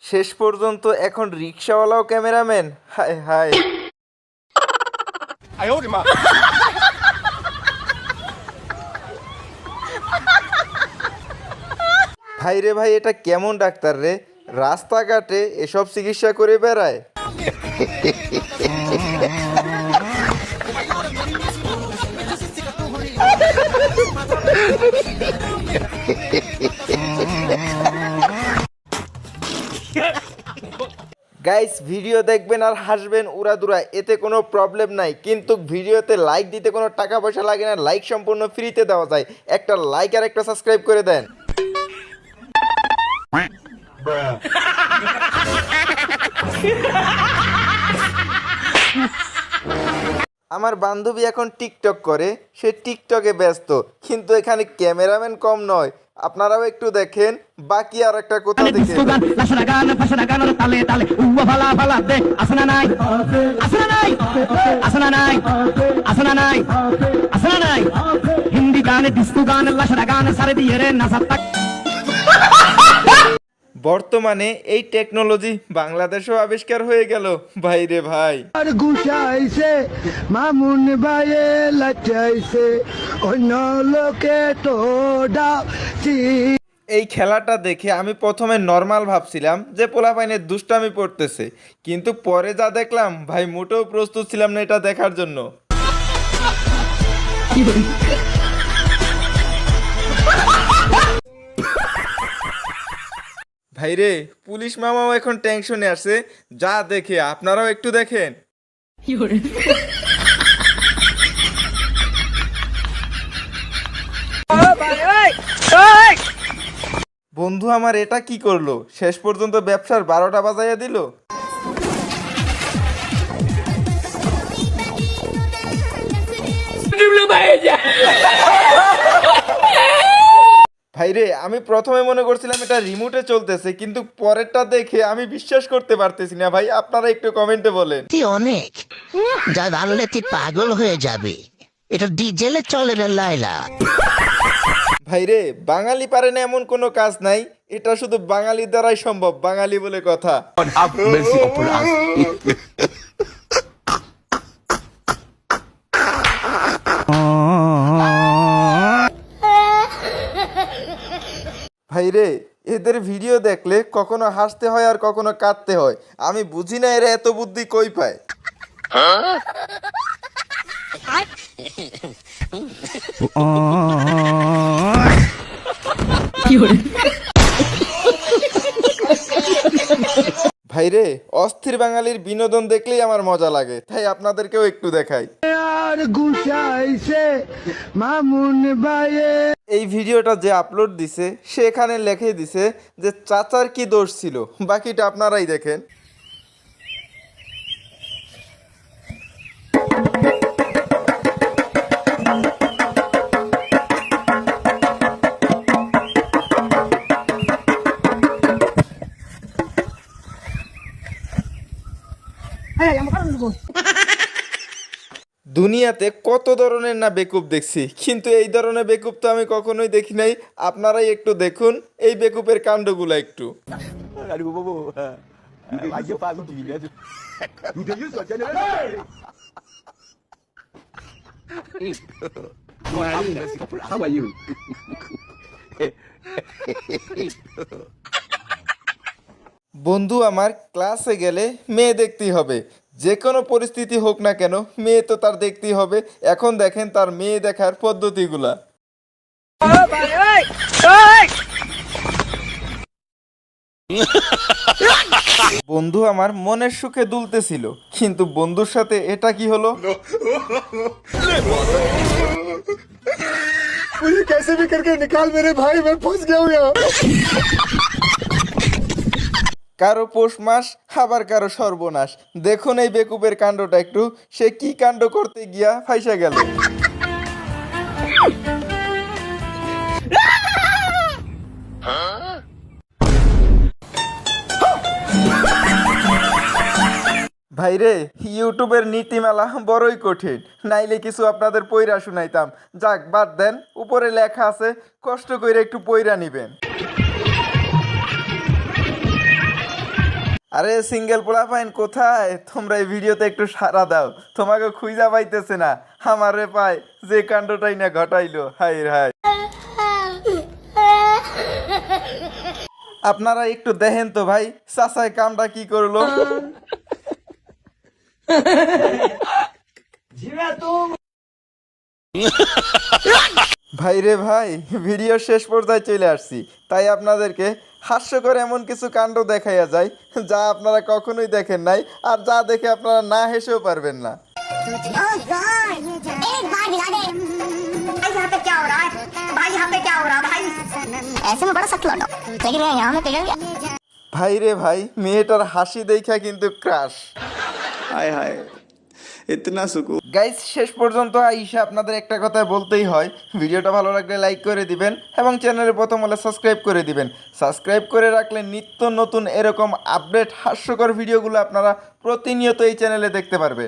শেষ পর্যন্ত এখন রিক্সাওয়ালাও ক্যামেরাম্যান, হায় হায়। ভাই রে ভাই, এটা কেমন ডাক্তার রে, রাস্তাঘাটে এসব চিকিৎসা করে বেড়ায়। গাইস, ভিডিও দেখবেন আর হাসবেন উড়াদুরা, এতে কোনো প্রবলেম নাই, কিন্তু ভিডিওতে লাইক দিতে কোনো টাকা পয়সা লাগে না, লাইক সম্পূর্ণ ফ্রিতে দেওয়া যায়। একটা লাইক আর একটা সাবস্ক্রাইব করে দেন। আমার বান্ধবী এখন টিকটক করে, সে টিকটকে ব্যস্ত, কিন্তু এখানে ক্যামেরাম্যান কম নয়। আপনারাও একটু দেখেন, বাকি আর একটা কোথা থেকে হিন্দি গানে ডিস্কো গান লাশরা গান সারে দিয়ে রে নাচা। বর্তমানে এই টেকনোলজি বাংলাদেশেও আবিষ্কার হয়ে গেল ভাই রে ভাই। আর গুছাইছে মামুন ভাইয়ে লাচাইছে অন্য লোকে তো ডাকছি। এই খেলাটা দেখে আমি প্রথমে নর্মাল ভাবছিলাম যে পোলাপাইনের দুষ্টামি পড়তেছে, কিন্তু পরে যা দেখলাম ভাই, মোটেও প্রস্তুত ছিলাম না এটা দেখার জন্য। ভাইরে, পুলিশ মামাও এখন টেনশনে আছে, যা দেখে আপনারাও একটু দেখেন। বন্ধু আমার এটা কি করলো, শেষ পর্যন্ত ব্যবসার 12টা বাজাইয়া দিল। ভাইরে, আমি প্রথমে মনে করছিলাম এটা রিমোটে চলতেছে, কিন্তু পরেরটা দেখে আমি বিশ্বাস করতে পারতেছি না। ভাই, আপনারা একটু কমেন্টে বলেন। অনেক যা জানলে তুই পাগল হয়ে যাবে, এটা ডিজেলে চলে না লাইলা। ভাইরে, বাঙালি পারে না এমন কোনো কাজ নাই, এটা শুধু বাঙালি দ্বারাই সম্ভব, বাঙালি বলে কথা। ভাইরে, এদের ভিডিও দেখলে কখনো হাসতে হয় আর কখনো কাঁদতে হয়, আমি বুঝি না এরা এত বুদ্ধি কই পায়। ভাইরে, অস্থির বাঙালির বিনোদন দেখলেই আমার মজা লাগে, তাই আপনাদেরকেও একটু দেখাই। আর গুছাইছে মামুন ভাইয়ে। এই ভিডিওটা যে আপলোড দিছে সে এখানে লিখে দিছে যে চাচার কি দোষ ছিল, বাকিটা আপনারাই দেখেন। দুনিয়াতে কত ধরনের না বেকুব দেখছি, কিন্তু এই ধরনের বেকুব তো আমি কখনোই দেখি নাই। আপনারাই একটু দেখুন এই বেকুবের কাণ্ডগুলো একটু। বন্ধু আমার, ক্লাসে গেলে মেয়ে দেখতেই হবে, যে কোনো পরিস্থিতি হোক না কেন মেয়ে তো তার দেখতেই হবে। এখন দেখেন তার মেয়ে দেখার পদ্ধতিগুলা। বন্ধু আমার মনের সুখে দুলতেছিল, কিন্তু বন্ধুর সাথে এটা কি হলো। मुझे कैसे भी करके निकाल मेरे भाई, मैं फंस गया हूँ यहाँ। কারো পৌষ মাস, আবার কারো সর্বনাশ। দেখুন এই বেকুবের কাণ্ডটা একটু, সে কি কাণ্ড করতে গিয়া ফাইসা গেল। ভাইরে, ইউটিউবের নীতিমালা বড়ই কঠিন, নাইলে কিছু আপনাদের পয়রা শুনাইতাম। যাক, বাদ দেন, উপরে লেখা আছে, কষ্ট করে একটু পয়রা নিবেন। আরে সিঙ্গেল পোলাপাইন কোথায়? তোমরা এই ভিডিওতে একটু সাড়া দাও, তোমাকে খুঁজা পাইতেছে না। আমারে পায় যে কাণ্ডটাই না ঘটাইলো, হাই হাই। আপনারা একটু দেখেন তো ভাই, চাচাই কামটা কি করলো। ভাই রে ভাই, ভিডিও শেষ পর্যায়ে চলে আসছি, তাই আপনাদেরকে হাস্যকর এমন কিছু কাণ্ড দেখাইয়া যায় যা আপনারা কখনোই দেখেন নাই, আর যা দেখে আপনারা না হেসেও পারবেন না। Oh God! एक बार हिला दे। भाई यहाँ पे क्या हो रहा है? भाई यहाँ पे क्या हो रहा है भाई? ऐसे में बड़ा सख्त लौटो। लेकिन मैं यहाँ में पिघल गया। ভাই রে ভাই, মেয়েটার হাসি দেখা কিন্তু ক্রাশ। हाय हाय इतना सुकून। গাইস, শেষ পর্যন্ত আইসা আপনাদের একটা কথা বলতেই হয়, ভিডিওটা ভালো লাগলে লাইক করে দিবেন এবং চ্যানেলে প্রথম হলে সাবস্ক্রাইব করে দিবেন। সাবস্ক্রাইব করে রাখলে নিত্য নতুন এরকম আপডেট হাস্যকর ভিডিওগুলো আপনারা প্রতিনিয়ত এই চ্যানেলে দেখতে পারবেন।